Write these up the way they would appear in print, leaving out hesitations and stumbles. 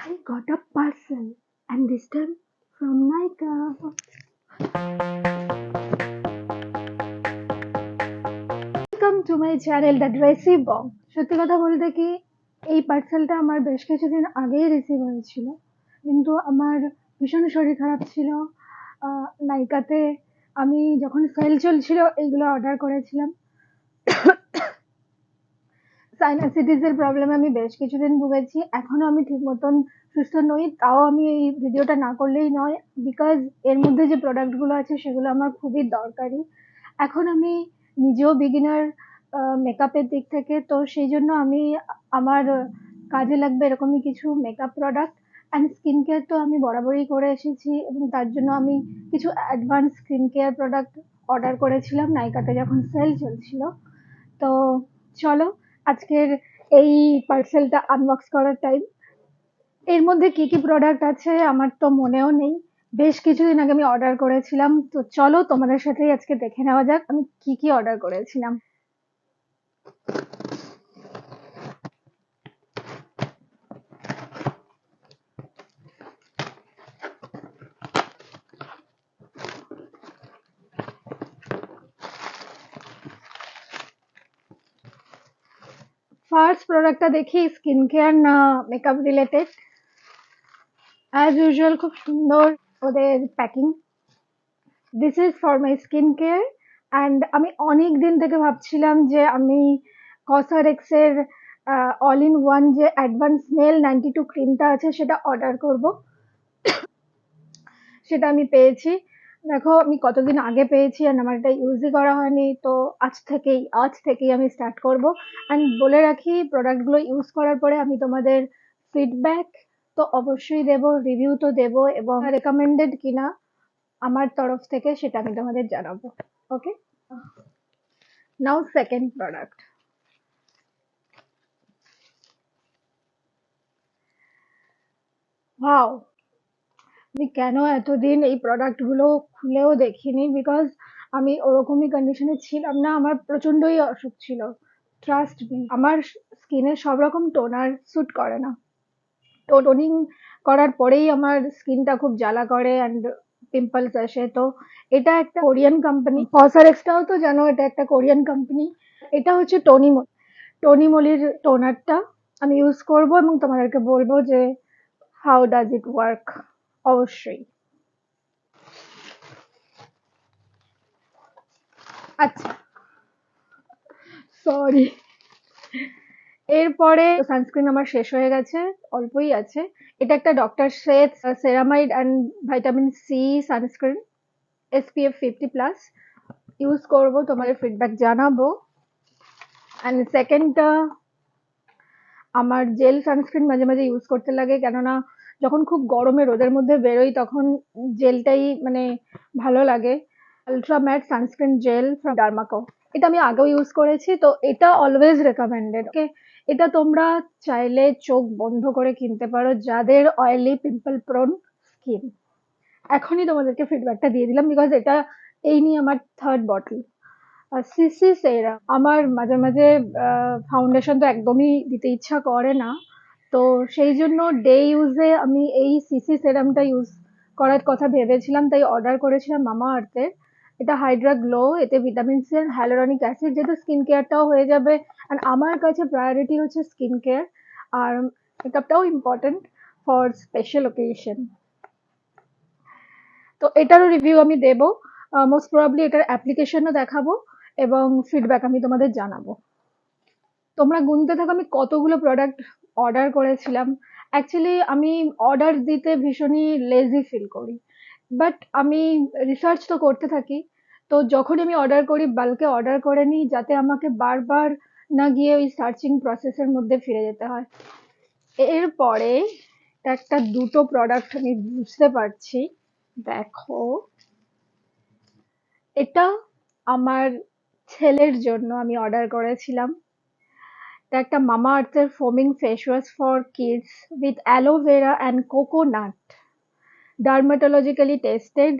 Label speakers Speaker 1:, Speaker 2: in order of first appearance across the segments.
Speaker 1: I got a parcel, and this time from Nykaa. Welcome to my channel, the dressy Bong. সত্যি কথা বলতে কি এই পার্সেলটা আমার বেশ কিছুদিন আগেই রিসিভ হয়েছিল, কিন্তু আমার ভীষণ শরীর খারাপ ছিল। নাইকাতে আমি যখন সেল চলছিল এইগুলো অর্ডার করেছিলাম। সাইনাসাইটিসের প্রবলেমে আমি বেশ কিছুদিন ভুগেছি, এখনো আমি ঠিক মতন সুস্থ নই, তাও আমি এই ভিডিওটা না করলেই নয়, বিকজ এর মধ্যে যে প্রোডাক্টগুলো আছে সেগুলো আমার খুবই দরকারি। এখন আমি নিজেও বিগিনার মেকআপের দিক থেকে, তো সেই জন্য আমি আমার কাজে লাগবে এরকমই কিছু makeup product and skin care তো আমি বরাবরই করে এসেছি, এবং তার জন্য আমি কিছু advance skin care product order করেছিলাম নাইকাতে যখন সেল চলছিল। তো চলো আজকের এই পার্সেলটা আনবক্স করার টাইম। এর মধ্যে কি কি প্রোডাক্ট আছে আমার তো মনেও নেই, বেশ কিছুদিন আগে আমি অর্ডার করেছিলাম। তো চলো তোমাদের সাথেই আজকে দেখে নেওয়া যাক আমি কি কি অর্ডার করেছিলাম। ফার্স্ট প্রোডাক্টটা দেখি স্কিন কেয়ার না মেকআপ রিলেটেড। অ্যাজ ইউজুয়াল খুব সুন্দর ওদের packing. This is for my skin care and আমি অনেক দিন থেকে ভাবছিলাম যে আমি কসারেক্সের অল ইন ওয়ান যে অ্যাডভান্স স্মেল 92 ক্রিমটা আছে সেটা অর্ডার করব। সেটা আমি পেয়েছি। দেখো আমি কতদিন আগে পেয়েছি আর আমার এটা ইউজই করা হয়নি, তো আজ থেকেই আমি স্টার্ট করব। অ্যান্ড বলে রাখি, প্রোডাক্টগুলো ইউজ করার পরে আমি তোমাদের ফিডব্যাক তো অবশ্যই দেব, রিভিউ তো দেব, এবং রেকমেন্ডেড কিনা আমার তরফ থেকে সেটা আমি তোমাদের জানাবো। ওকে, নাও সেকেন্ড প্রোডাক্ট। ওয়াও, আমি কেন এতদিন এই প্রোডাক্টগুলো খুলেও দেখিনি, বিকজ আমি ওরকমই কন্ডিশনে ছিলাম না, আমার প্রচন্ডই অসুখ ছিল। ট্রাস্ট মি, আমার স্কিনে সব রকম টোনার স্যুট করে না। তো টোনিং করার পরেই আমার স্কিনটা খুব জ্বালা করে অ্যান্ড পিম্পলস আসে। তো এটা একটা কোরিয়ান কোম্পানি, কসারেক্সটাও তো জানো এটা একটা কোরিয়ান কোম্পানি। এটা হচ্ছে টনিমলির টোনারটা আমি ইউজ করব এবং তোমাদেরকে বলবো যে হাউ ডাজ ইট ওয়ার্ক। অবশ্যই। আচ্ছা, সরি। এরপরে সানস্ক্রিন আমার শেষ হয়ে গেছে, অল্পই আছে। এটা একটা doctor Sheth ceramide and vitamin C sunscreen, SPF 50+। Use করব, তোমাদের ফিডব্যাক জানাবো। অ্যান্ড সেকেন্ডটা আমার জেল সানস্ক্রিন মাঝে মাঝে ইউজ করতে লাগে, কেননা যখন খুব গরমে রোদের মধ্যে বেরোই তখন জেলটাই মানে ভালো লাগে। Ultra matte sunscreen gel from Dermaco, এটা আমি আগেও ইউজ করেছি, তো এটা অলওয়েজ রেকমেন্ডেড। ওকে, এটা তোমরা চাইলে চোখ বন্ধ করে কিনতে পারো যাদের অয়েলি পিম্পল প্রোন স্কিন। এখনই তোমাদেরকে ফিডব্যাকটা দিয়ে দিলাম, বিকজ এটা এই নিয়ে আমার থার্ড বটল। সিসি সেরাম, আমার মাঝে মাঝে ফাউন্ডেশন তো একদমই দিতে ইচ্ছা করে না, তো সেই জন্য ডে ইউজে আমি এই সিসি সেরামটা ইউজ করার কথা ভেবেছিলাম, তাই অর্ডার করেছিলাম মামা আর্থের। এটা হাইড্রা গ্লো, এতে vitamin C and hyaluronic acid, যেহেতু স্কিন কেয়ারটাও হয়ে যাবে। আর আমার কাছে প্রায়োরিটি হচ্ছে স্কিন কেয়ার, আর মেকআপটাও ইম্পর্টেন্ট ফর স্পেশাল ওকেশন। তো এটারও রিভিউ আমি দেব, মোস্ট প্রবাবলি এটার অ্যাপ্লিকেশনও দেখাবো এবং ফিডব্যাক আমি তোমাদের জানাবো। তোমরা গুনতে থাকো আমি কতগুলো প্রোডাক্ট অর্ডার করেছিলাম। অ্যাকচুয়ালি আমি অর্ডার দিতে ভীষণই লেজি ফিল করি, বাট আমি রিসার্চ তো করতে থাকি। তো যখনই আমি অর্ডার করি বাল্কে অর্ডার করে নিই, যাতে আমাকে বারবার না গিয়ে ওই সার্চিং প্রসেসের মধ্যে ফিরে যেতে হয়। এরপরে একটা দুটো প্রোডাক্ট আমি বুঝতে পারছি। দেখো, এটা আমার ছেলের জন্য আমি অর্ডার করেছিলাম। এটা একটা মামা আর্থের foaming face wash for kids with aloe vera and coconut, dermatologically tested,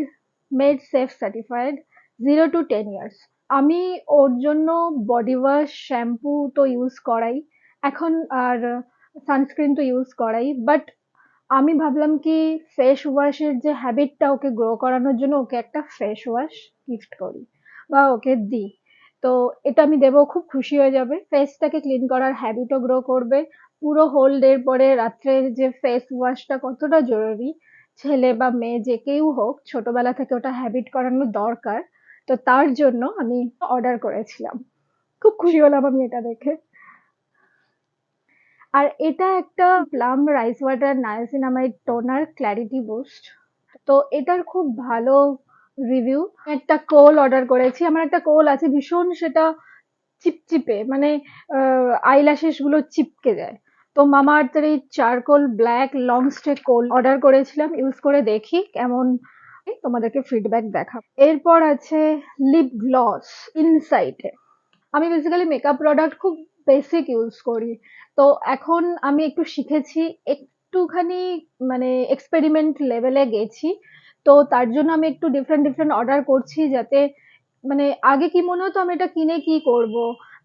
Speaker 1: made safe certified, 0 to 10 years। আমি ওর জন্য বডি ওয়াশ শ্যাম্পু তো ইউজ করাই এখন, আর সানস্ক্রিন তো ইউজ করাই, বাট আমি ভাবলাম কি ফেস ওয়াশের যে হ্যাবিটটা ওকে গ্রো করানোর জন্য ওকে একটা ফেস ওয়াশ গিফট করি বা ওকে দিই। তো এটা আমি দেবো, খুব খুশি হয়ে যাবে, ফেসটাকে ক্লিন করার হ্যাবিটও গ্রো করবে। পুরো হোল ডের পরে রাত্রে যে ফেস ওয়াশটা কতটা জরুরি, ছেলে বা মেয়ে যে কেউ হোক ছোটবেলা থেকে ওটা হ্যাবিট করানো দরকার। তো তার জন্য আমি অর্ডার করেছিলাম, খুব খুশি হলাম আমি এটা দেখে। আর এটা একটা plum rice water niacinamide toner clarity boost. তো এটার খুব ভালো রিভিউ। একটা কোল অর্ডার করেছি, আমার একটা কোল আছে ভীষণ, সেটা চিপচিপে, মানে আইল্যাশেস গুলো চিপকে যায়। তো মামা আর্থের এই চারকোল ব্ল্যাক লং স্টে কোল অর্ডার করেছিলাম, ইউজ করে দেখি কেমন, তোমাদেরকে ফিডব্যাক দেখাবো। এরপর আছে লিপ গ্লস ইনসাইটে। আমি বেসিক্যালি মেকআপ প্রোডাক্ট খুব বেসিক ইউজ করি। তো এখন আমি একটু শিখেছি, একটুখানি মানে এক্সপেরিমেন্ট লেভেলে গেছি। তো তার জন্য আমি একটু ডিফারেন্ট ডিফারেন্ট অর্ডার করছি, যাতে মানে আগে কি মনে হতো আমি এটা কিনে কি করব,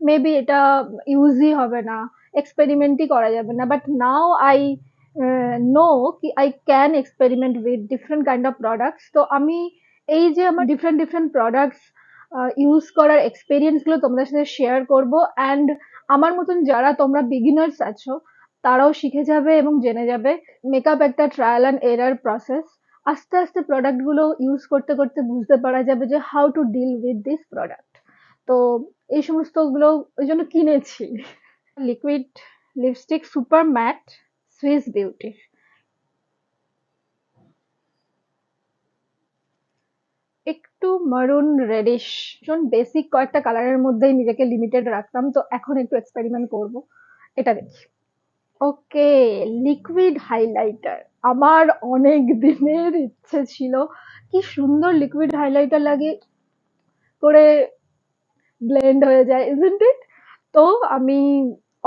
Speaker 1: মেবি এটা ইউজই হবে না, এক্সপেরিমেন্টই করা যাবে না, বাট নাও আই নো কি I can experiment with different kind of products. তো আমি এই যে আমার ডিফারেন্ট ডিফারেন্ট প্রোডাক্টস ইউজ করার এক্সপেরিয়েন্স গুলো তোমাদের সাথে শেয়ার করব, অ্যান্ড আমার মতন যারা তোমরা বিগিনার্স আছো তারাও শিখে যাবে এবং জেনে যাবে। মেকআপ একটা ট্রায়াল অ্যান্ড এরার প্রসেস, আস্তে আস্তে প্রোডাক্ট গুলো ইউজ করতে করতে বুঝতে পারা যাবে যে how to deal with this product. তো এই সমস্ত গুলো ওই জন্য কিনেছি। Liquid lipstick super matte Swiss beauty, একটু মারুন রেডিশ, ভীষণ বেসিক কয়েকটা কালারের মধ্যেই নিজেকে লিমিটেড রাখতাম, তো এখন একটু এক্সপেরিমেন্ট করব, এটা দেখি। ওকে, লিকুইড হাইলাইটার, আমার অনেক দিনের ইচ্ছে ছিল, কি সুন্দর লিকুইড হাইলাইটার লাগে, করে ব্লেন্ড হয়ে যায়, ইজন্ট ইট? তো আমি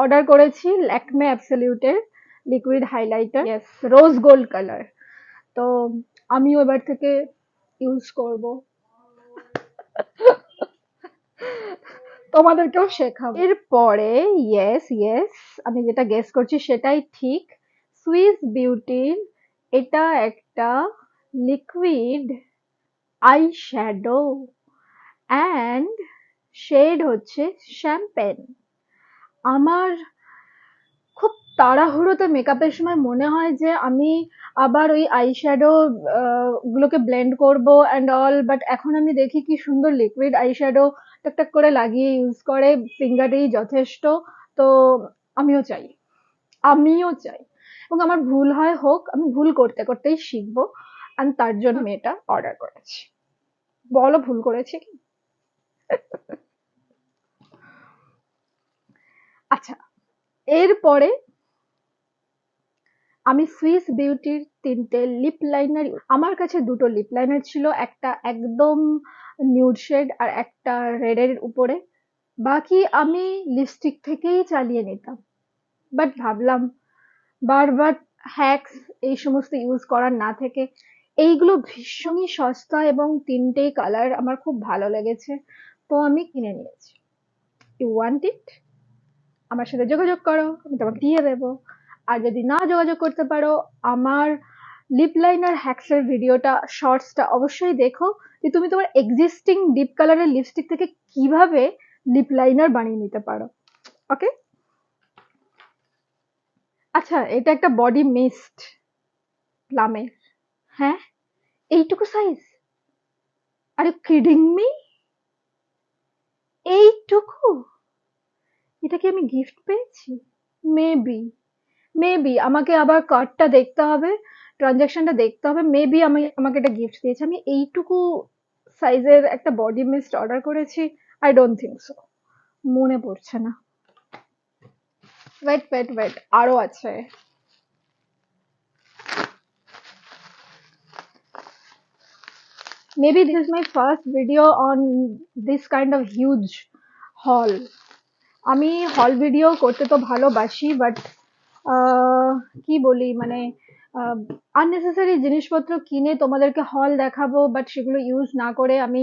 Speaker 1: অর্ডার করেছি ল্যাকমে অ্যাবসলিউটের liquid highlighter, yes, rose gold colour. তো আমিও এবার থেকে ইউজ করব, তোমাদেরকেও শেখাবো এরপরে। ইয়েস ইয়েস, আমি যেটা গেস করছি সেটাই ঠিক, সুইস বিউটির এটা একটা liquid eye shadow, and shade হচ্ছে শ্যাম্পেন। আমার খুব তাড়াহুড়োতে মেকআপের সময় মনে হয় যে আমি আবার ওই আইশ্যাডো গুলোকে ব্লেন্ড করব অ্যান্ড অল, বাট এখন আমি দেখি কি সুন্দর লিকুইড আইশ্যাডো টাক করে লাগিয়ে ইউজ করে, ফিঙ্গারেই যথেষ্ট। তো আমিও চাই, আমিও চাই, এবং আমার ভুল হয় হোক, আমি ভুল করতে করতেই শিখবো, আর তার জন্য আমি এটা অর্ডার করেছি। বলো ভুল করেছি কি? আচ্ছা, এরপরে আমি সুইস বিউটির 3টে লিপ লাইনার, আমার কাছে দুটো লিপ লাইনার ছিল, একটা একদম নিউড শেড আর একটা রেডের উপরে, বাকি আমি লিপস্টিক থেকেই চালিয়ে নিতাম। বাট ভাবলাম বারবার হ্যাক্স এই সমস্ত ইউজ করার না থেকে এইগুলো ভীষণই সস্তা এবং 3টেই কালার আমার খুব ভালো লেগেছে, তো আমি কিনে নিয়েছি। You want it? আমার সাথে যোগাযোগ করো, আমি তোমাকে দিয়ে দেবো। আর যদি না যোগাযোগ করতে পারো, আমার লিপ লাইনার হ্যাক্সের ভিডিওটা, শর্টসটা অবশ্যই দেখো, যে তুমি তোমার এক্সিস্টিং ডিপ কালারের লিপস্টিক থেকে কিভাবে লিপ লাইনার বানিয়ে নিতে পারো। ওকে, আচ্ছা, এটা একটা বডি মিস্ট প্লামের। হ্যাঁ, এইটুকু সাইজ, আরে কিডিং মি, এইটুকু? এটা কি আমি গিফট পেয়েছি? মেবি, মেবি আমাকে আবার কার্ডটা দেখতে হবে, ট্রানজাকশনটা দেখতে হবে, মেবি আমাকে এটা গিফট দিয়েছে। আমি এইটুকু সাইজের একটা বডি মিস্ট অর্ডার করেছি, আই ডোন্ট থিঙ্ক সো, মনে পড়ছে না। ওয়েট ওয়েট ওয়েট, আরো আছে। Maybe this is my first video on this kind of huge হল। আমি হল ভিডিও করতে তো ভালোবাসি, বাট কি বলি, মানে আননেসেসারি জিনিসপত্র কিনে তোমাদেরকে হল দেখাবো, বাট সেগুলো ইউজ না করে আমি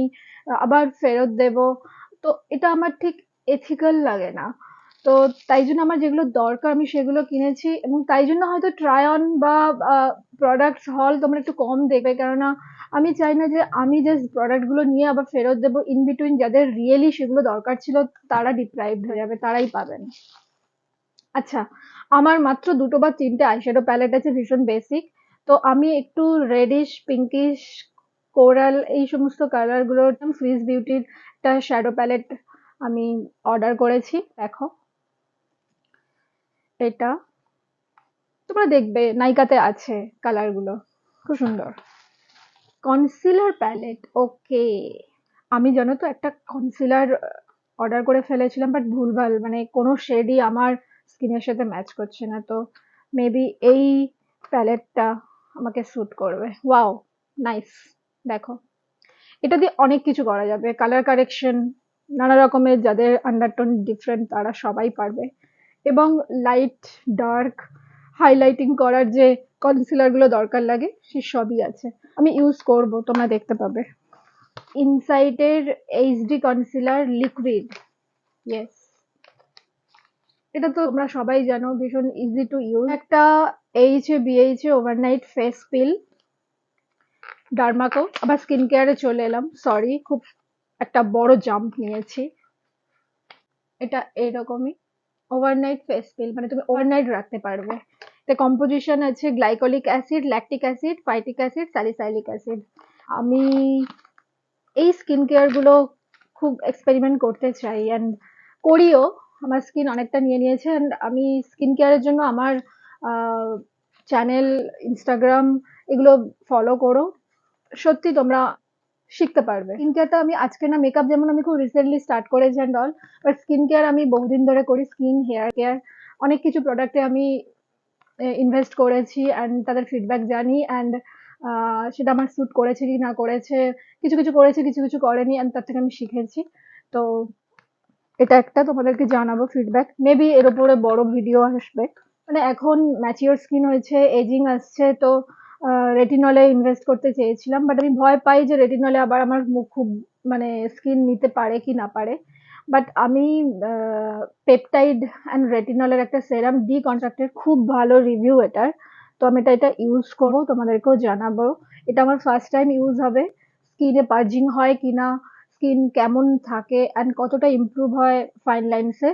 Speaker 1: আবার ফেরত দেব, তো এটা আমার ঠিক এথিক্যাল লাগে না। তো তাই জন্য আমার যেগুলো দরকার আমি সেগুলো কিনেছি, এবং তাই জন্য হয়তো ট্রাই অন বা প্রোডাক্টস হল তোমরা একটু কম দেখবে, কেননা আমি চাই না যে আমি জাস্ট প্রোডাক্ট গুলো নিয়ে আবার ফেরত দেবো, ইন বিটুইন যাদের রিয়েলি সেগুলো দরকার ছিল তারা ডিপ্রাইভড হয়ে যাবে, তারাই পাবেন। আচ্ছা, আমার মাত্র দুটো বা তিনটে আইশ্যাডো প্যালেট আছে ভীষণ বেসিক। তো আমি একটু রেডিশ, পিঙ্কিশ, কোরাল এই সমস্ত কালার গুলো সুইস বিউটির একটা শ্যাডো প্যালেট আমি অর্ডার করেছি। দেখো এটা তোমরা দেখবে নাইকাতে আছে, কালার গুলো খুব সুন্দর। কনসিলার প্যালেট, ওকে। আমি জানো তো একটা কনসিলার অর্ডার করে ফেলেছিলাম, বাট ভুলভাল, মানে কোনো শেডই আমার স্কিনের সাথে ম্যাচ করছে না। তো মেবি এই প্যালেটটা আমাকে স্যুট করবে। Wow, nice. দেখো, এটা দিয়ে অনেক কিছু করা যাবে, কালার কারেকশন, নানা রকমের যাদের আন্ডারটোন ডিফারেন্ট তারা সবাই পারবে, এবং লাইট ডার্ক হাইলাইটিং করার যে কনসিলার গুলো দরকার লাগে সে সবই আছে। আমি ইউজ করব, তোমরা দেখতে পাবে। ইনসাইটের এইচডি কনসিলার লিকুইড, ইয়েস, এটা তো তোমরা সবাই জানো, ভীষণ ইজি টু ইউজ। একটা বিএইচ ওভারনাইট ফেস পিল, ডার্মাকো। আবার স্কিন কেয়ারে চলে এলাম, সরি খুব একটা বড় জাম্প নিয়েছি। এটা এরকমই ওভারনাইট ফেস পিল, মানে তুমি ওভারনাইট রাখতে পারবে। এতে কম্পোজিশন আছে glycolic acid, lactic acid, ফাইটিক acid, salicylic acid. আমি এই স্কিন কেয়ার গুলো খুব এক্সপেরিমেন্ট করতে চাই, অ্যান্ড করিও। আমার স্কিন অনেকটা নিয়ে নিয়েছে, অ্যান্ড আমি স্কিন কেয়ারের জন্য আমার চ্যানেল, ইনস্টাগ্রাম এগুলো ফলো করো, সত্যি তোমরা শিখতে পারবে। স্কিন কেয়ারটা আমি আজকে না, মেকআপ যেমন আমি খুব রিসেন্টলি স্টার্ট করেছি and all, but skin care আমি বহুদিন ধরে করি। স্কিন, হেয়ার কেয়ার, অনেক কিছু প্রোডাক্টে আমি ইনভেস্ট করেছি অ্যান্ড তাদের ফিডব্যাক জানি, অ্যান্ড সেটা আমার স্যুট করেছে কি না করেছে, কিছু কিছু করেছে, কিছু কিছু করেনি, অ্যান্ড তার থেকে আমি শিখেছি। তো এটা একটা তোমাদেরকে জানাবো ফিডব্যাক, মেবি এর উপরে বড় ভিডিও আসবে। মানে এখন ম্যাচিওর স্কিন হয়েছে, এজিং আসছে, তো রেটিনলে ইনভেস্ট করতে চেয়েছিলাম, বাট আমি ভয় পাই যে রেটিনলে আবার আমার মুখ খুব, মানে স্কিন নিতে পারে কি না পারে। বাট আমি পেপটাইড অ্যান্ড রেটিনলের একটা সেরাম ডি কন্ট্রাক্টের খুব ভালো রিভিউ এটার। তো আমি এটা ইউজ করবো, তোমাদেরকেও জানাবো। এটা আমার ফার্স্ট টাইম ইউজ হবে। স্কিনে পার্জিং হয় কিনা, স্কিন কেমন থাকে, অ্যান্ড কতটা ইমপ্রুভ হয় ফাইন লাইন্সে,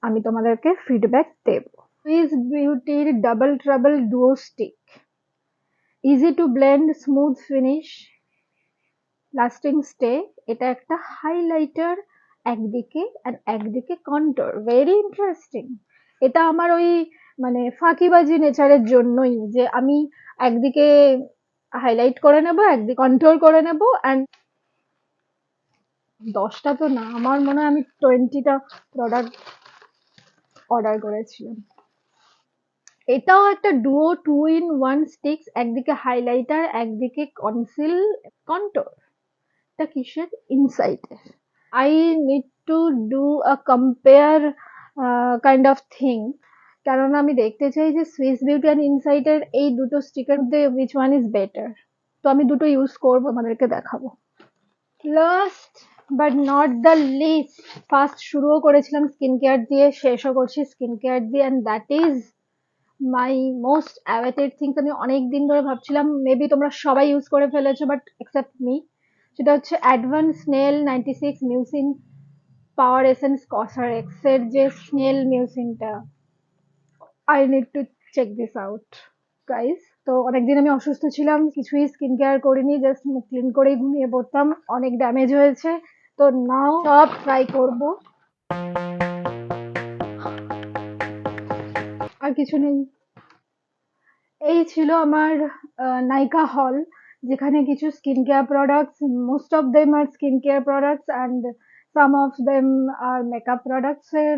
Speaker 1: আমি তোমাদেরকে ফিডব্যাক দেব। সুইস বিউটির double trouble duo stick, easy to blend, smooth finish, lasting stay. এটা একটা হাইলাইটার একদিকে, আর একদিকে কন্ট্যুর, ভেরি ইন্টারেস্টিং। এটা আমার ওই মানে ফাঁকিবাজি নেচারের জন্যই, যে আমি একদিকে হাইলাইট করে নেব, একদিকে কন্ট্যুর করে নেব, অ্যান্ড 10টা তো না, আমার মনে হয় আমি 20টা প্রোডাক্ট অর্ডার করেছিলাম। এটাও একটা ডুও 2 in 1 স্টিক্স, একদিকে হাইলাইটার, একদিকে কনসিল, কন্ট্যুর। এটা কিসের? ইনসাইটের। I need to do a compare kind of thing, কেননা আমি দেখতে চাই যে সুইস বিউটি অ্যান্ড ইনসাইটের এই দুটো স্টিকের মধ্যে উইচ ওয়ান ইজ বেটার। তো আমি দুটো ইউজ করবো, আমাদেরকে দেখাবো। Last but not the least, first শুরুও করেছিলাম স্কিন কেয়ার দিয়ে, শেষও করছি স্কিন কেয়ার দিয়ে, and that is my most awaited things. আমি অনেক দিন ধরে ভাবছিলাম, মেবি তোমরা সবাই ইউজ করে ফেলেছো, বাট এক্সেপ্ট মি। সেটা হচ্ছে advance snail 96 mucin power essence Cosrx এর যে স্নেল মিউসিনটা। I need to check this out guys. তো অনেকদিন আমি অসুস্থ ছিলাম, কিছুই স্কিন কেয়ার করিনি, জাস্ট মুখ ক্লিন করেই ঘুমিয়ে পড়তাম, অনেক ড্যামেজ হয়েছে। তো নাও সব ট্রাই করব, আর কিছু নেই। এই ছিল আমার নাইকা হল, যেখানে কিছু skin care products, most of them are skin care products and some of them are makeup products এর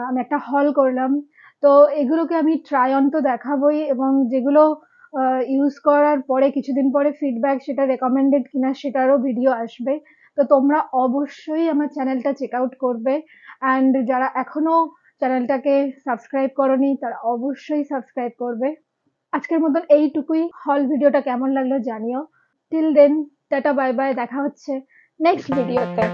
Speaker 1: আমি একটা হল করলাম। তো এগুলোকে আমি ট্রাই অন তো দেখাবোই, এবং যেগুলো ইউজ করার পরে কিছুদিন পরে ফিডব্যাক, সেটা রেকমেন্ডেড কিনা সেটারও ভিডিও আসবে। তো তোমরা অবশ্যই আমার চ্যানেলটা চেক আউট করবে, অ্যান্ড যারা এখনো চ্যানেলটাকে সাবস্ক্রাইব করনি তারা অবশ্যই সাবস্ক্রাইব করবে। আজকের মতন এইটুকুই। হল ভিডিওটা কেমন লাগলো জানিও। Till then, tata bye bye, দেখা হচ্ছে নেক্সট ভিডিওতে।